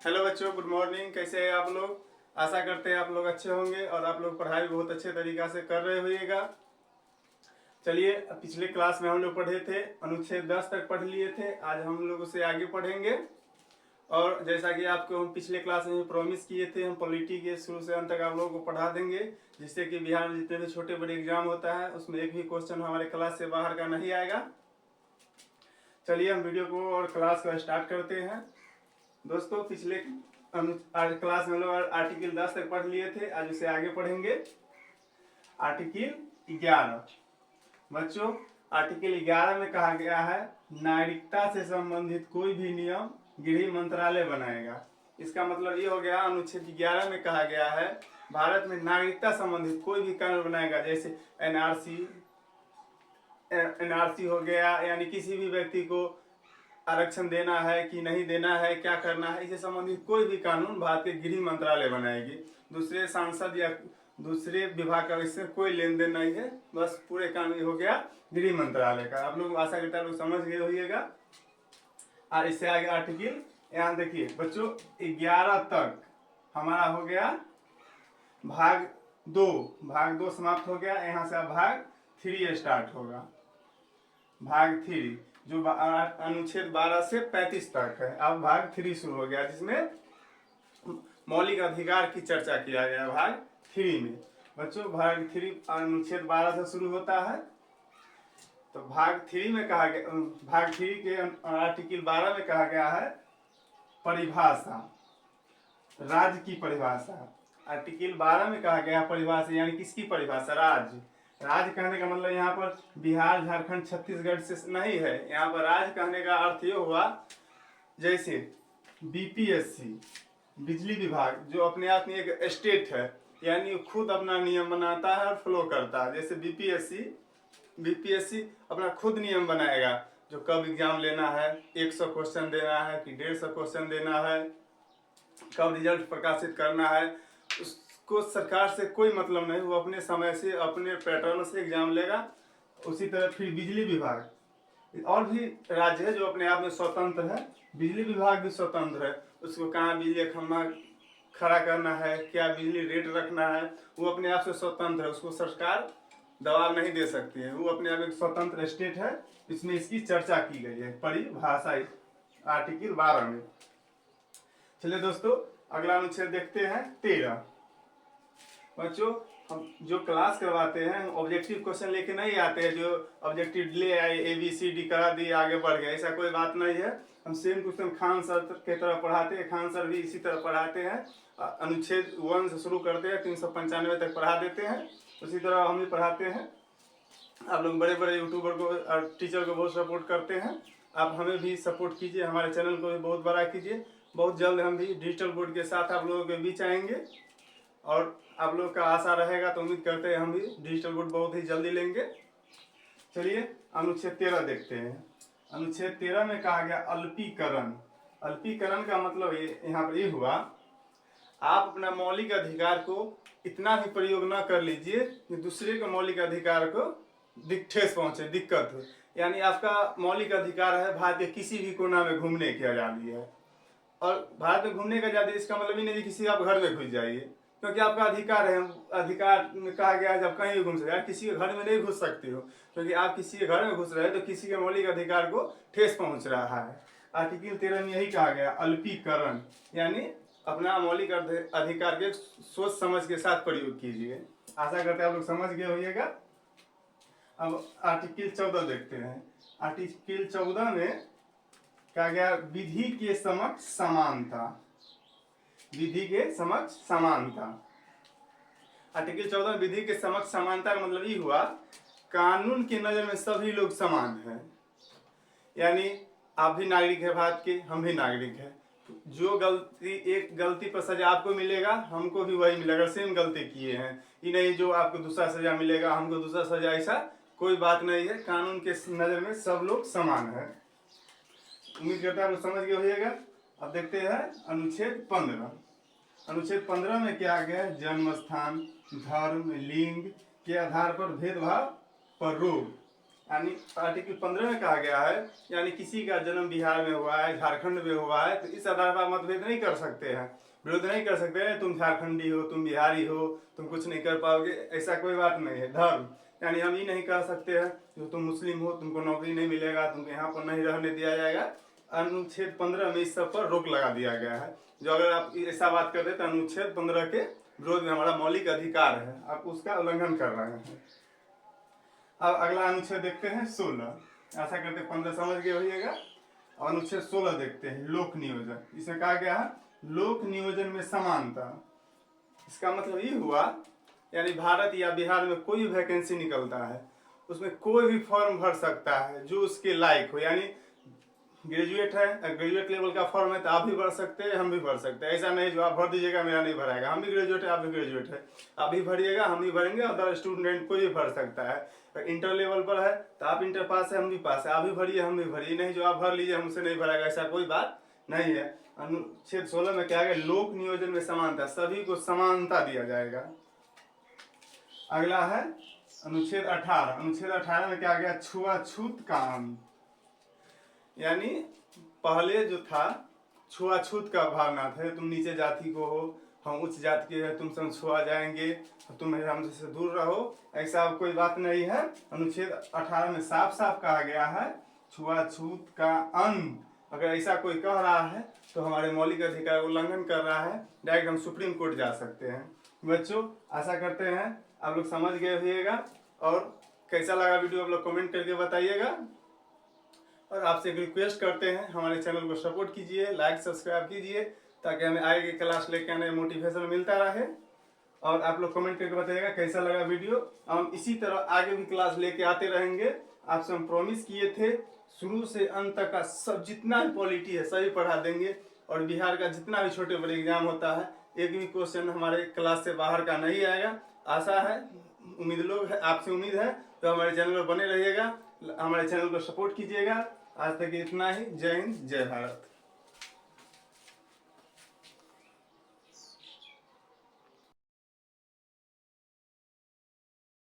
Hello बच्चों, good morning. कैसे हैं आप लोग? आशा करते हैं आप लोग अच्छे होंगे और आप लोग पढ़ाई बहुत अच्छे तरीका से कर रहे होइएगा। चलिए, पिछले क्लास में हम लोग पढ़े थे, अनुच्छेद 10 तक पढ़ लिए थे। आज हम लोग उसे आगे पढ़ेंगे। और जैसा कि आपको हम पिछले क्लास में प्रॉमिस किए थे, हम पॉलिटी के शुरू से अंत तक आप लोगों को पढ़ा देंगे, जिससे कि बिहार में जितने भी छोटे बड़े एग्जाम होता है उसमें एक भी क्वेश्चन हमारे क्लास से बाहर का नहीं आएगा। चलिए, हम वीडियो को और क्लास को स्टार्ट करते हैं। दोस्तों, पिछले क्लास में लोग आर्टिकल 10 तक पढ़ लिए थे, आज उसे आगे पढ़ेंगे। आर्टिकल 11 बच्चों, आर्टिकल 11 में कहा गया है नागरिकता से संबंधित कोई भी नियम गृह मंत्रालय बनाएगा। इसका मतलब ये हो गया, अनुच्छेद 11 में कहा गया है भारत में नागरिकता संबंधित कोई भी कानून बनाएगा, जैसे एनआरसी हो गया, यानी किसी भी व्यक्ति को आरक्षण देना है कि नहीं देना है, क्या करना है, इससे संबंधित कोई भी कानून भारत के गृह मंत्रालय बनाएगी। दूसरे सांसद या दूसरे विभाग का इससे कोई लेन देन नहीं है। बस पूरे कानून हो गया गृह मंत्रालय का। आप लोग आशा करता है लोग समझ गए होइएगा। और इससे आगे आर्टिकल, यहाँ देखिए बच्चों, 11 तक हमारा हो गया भाग 2 समाप्त हो गया। यहाँ से अब भाग 3 स्टार्ट होगा। भाग 3 जो अनुच्छेद 12 से 35 तक है, अब भाग 3 शुरू हो गया, जिसमें मौलिक अधिकार की चर्चा किया गया। भाग 3 में बच्चों, भाग 3 अनुच्छेद 12 से शुरू होता है। तो भाग 3 में कहा गया, भाग 3 के आर्टिकल 12 में कहा गया है परिभाषा, राज्य की परिभाषा। आर्टिकल 12 में कहा गया परिभाषा, यानी किसकी परिभाषा? राज्य। राज्य कहने का मतलब यहाँ पर बिहार, झारखंड, छत्तीसगढ़ से नहीं है। यहाँ पर राज्य कहने का अर्थ ये हुआ, जैसे बीपीएससी बिजली विभाग जो अपने आप में एक स्टेट है, यानी खुद अपना नियम बनाता है और फ्लो करता है। जैसे बीपीएससी अपना खुद नियम बनाएगा, जो कब एग्जाम लेना है, 100 क्वेश्चन देना है कि 150 क्वेश्चन देना है, कब रिजल्ट प्रकाशित करना है, उसको सरकार से कोई मतलब नहीं। वो अपने समय से, अपने पैटर्न से एग्जाम लेगा। उसी तरह फिर बिजली विभाग, और भी राज्य है जो अपने आप में स्वतंत्र है। बिजली विभाग भी स्वतंत्र है। उसको कहाँ बिजली खंभा खड़ा करना है, क्या बिजली रेट रखना है, वो अपने आप से स्वतंत्र है। उसको सरकार दबाव नहीं दे सकती है। वो अपने आप एक स्वतंत्र स्टेट है। इसमें इसकी चर्चा की गई है परिभाषा आर्टिकल 12 में। चलिए दोस्तों, अगला अनुच्छेद देखते हैं 13। बच्चों, हम जो क्लास करवाते हैं, ऑब्जेक्टिव क्वेश्चन लेके नहीं आते हैं, जो ऑब्जेक्टिव ले आए ABCD करा दिए आगे बढ़ गए, ऐसा कोई बात नहीं है। हम सेम क्वेश्चन खान सर के तरह पढ़ाते हैं। खान सर भी इसी तरह पढ़ाते हैं। अनुच्छेद 1 से शुरू करते हैं, 395 तक पढ़ा देते हैं। उसी तरह हम भी पढ़ाते हैं। आप लोग बड़े बड़े यूट्यूबर को और टीचर को बहुत सपोर्ट करते हैं। आप हमें भी सपोर्ट कीजिए, हमारे चैनल को भी बहुत बड़ा कीजिए। बहुत जल्द हम भी डिजिटल बोर्ड के साथ आप लोगों के बीच आएंगे, और आप लोग का आशा रहेगा तो उम्मीद करते हैं हम भी डिजिटल बोर्ड बहुत ही जल्दी लेंगे। चलिए, अनुच्छेद 13 देखते हैं। अनुच्छेद 13 में कहा गया अल्पीकरण। अल्पीकरण का मतलब यहाँ पर ये हुआ, आप अपना मौलिक अधिकार को इतना भी प्रयोग न कर लीजिए कि दूसरे के मौलिक अधिकार को ठेस पहुंचे, दिक्कत हो। यानी आपका मौलिक अधिकार है भारत के किसी भी कोना में घूमने की आज़ादी है। और भारत में घूमने का आज़ादी, इसका मतलब ही नहीं कि किसी आप घर में घुस जाइए, क्योंकि आपका अधिकार है। अधिकार में कहा गया है जब कहीं भी घूम सकते हैं। किसी के घर में नहीं घुस सकते हो, क्योंकि आप किसी के घर में घुस रहे हैं तो किसी के मौलिक अधिकार को ठेस पहुंच रहा है। आर्टिकल 13 में यही कहा गया अल्पीकरण, यानी अपना मौलिक अधिकार के सोच समझ के साथ प्रयोग कीजिए। आशा करते हैं आप लोग समझ गए होइएगा। अब आर्टिकल 14 देखते हैं। आर्टिकल 14 में कहा गया विधि के समक्ष समानता। विधि के समक्ष समानता। आर्टिकल 14 विधि के समक्ष समानता का मतलब ये हुआ, कानून की नजर में सभी लोग समान हैं। यानी आप भी नागरिक है भारत के, हम भी नागरिक हैं। जो गलती, एक गलती पर सजा आपको मिलेगा, हमको भी वही मिलेगा। सेम गलती किए हैं, ये नहीं जो आपको दूसरा सजा मिलेगा हमको दूसरा सजा, ऐसा कोई बात नहीं है। कानून के नजर में सब लोग समान है। उम्मीद करता है आप लोग समझ गए होइएगा। अब देखते हैं अनुच्छेद 15। अनुच्छेद 15 में क्या गया? जन्म स्थान, धर्म, लिंग के आधार पर भेदभाव पर रोक। यानी आर्टिकल 15 में कहा गया है, यानी किसी का जन्म बिहार में हुआ है, झारखंड में हुआ है, तो इस आधार पर मतभेद नहीं कर सकते हैं, विरोध नहीं कर सकते हैं। तुम झारखंडी हो, तुम बिहारी हो, तुम कुछ नहीं कर पाओगे, ऐसा कोई बात नहीं है। धर्म यानी हम ये नहीं कह सकते हैं जो तुम मुस्लिम हो तुमको नौकरी नहीं मिलेगा, तुमको यहाँ पर नहीं रहने दिया जाएगा। अनुच्छेद 15 में इस सब पर रोक लगा दिया गया है। जो अगर आप ऐसा बात करते तो अनुच्छेद 15 के विरोध में हमारा मौलिक अधिकार है, आप उसका उल्लंघन कर रहे हैं। अब अगला अनुच्छेद देखते हैं 16। ऐसा करते 15 समझ गए होइएगा। अनुच्छेद 16 देखते हैं, लोक नियोजन। इसमें कहा गया है लोक नियोजन में समानता। इसका मतलब ये हुआ यानी भारत या बिहार में कोई वैकेंसी निकलता है, उसमें कोई भी फॉर्म भर सकता है जो उसके लायक हो। यानी ग्रेजुएट है, ग्रेजुएट लेवल का फॉर्म है तो आप भी भर सकते हैं, हम भी भर सकते हैं। ऐसा नहीं जो आप भर दीजिएगा मेरा नहीं भराएगा। हम भी ग्रेजुएट है, आप भी ग्रेजुएट है, आप भी भरिएगा, हम भी भरेंगे, अदर स्टूडेंट कोई भी भर सकता है। इंटर लेवल पर है तो आप इंटर पास है, हम भी पास है, आप भी भरिए, हम भी भरिए। नहीं जो आप भर लीजिए हमसे नहीं भराएगा, ऐसा कोई बात नहीं है। अनुच्छेद 16 में क्या है, लोक नियोजन में समानता, सभी को समानता दिया जाएगा। अगला है अनुच्छेद 18। अनुच्छेद 18 में क्या गया, छुआछूत काम। यानी पहले जो था छुआछूत का भावना था, तुम नीचे जाति को हो, हम उच्च जाति के हैं, तुम सब छुआ जाएंगे, तुम हमसे दूर रहो, ऐसा कोई बात नहीं है। अनुच्छेद 18 में साफ साफ कहा गया है छुआछूत का अंत। अगर ऐसा कोई कह रहा है तो हमारे मौलिक अधिकार उल्लंघन कर रहा है, डायरेक्ट हम सुप्रीम कोर्ट जा सकते हैं। बच्चों आशा करते हैं आप लोग समझ गए होइएगा, और कैसा लगा वीडियो आप लोग कमेंट करके बताइएगा। और आपसे एक रिक्वेस्ट करते हैं हमारे चैनल को सपोर्ट कीजिए, लाइक सब्सक्राइब कीजिए, ताकि हमें आगे की क्लास लेके आने में मोटिवेशन मिलता रहे। और आप लोग कमेंट करके बताइएगा कैसा लगा वीडियो। हम इसी तरह आगे भी क्लास लेके आते रहेंगे। आपसे हम प्रॉमिस किए थे शुरू से अंत तक का सब जितना भी पॉलिटी है सभी पढ़ा देंगे, और बिहार का जितना भी छोटे बड़े एग्जाम होता है एक भी क्वेश्चन हमारे क्लास से बाहर का नहीं आएगा। आशा है, उम्मीद लोग है, आपसे उम्मीद है, तो हमारे चैनल पर बने रहिएगा, हमारे चैनल को सपोर्ट कीजिएगा। आज तक इतना ही। जय हिंद, जय भारत।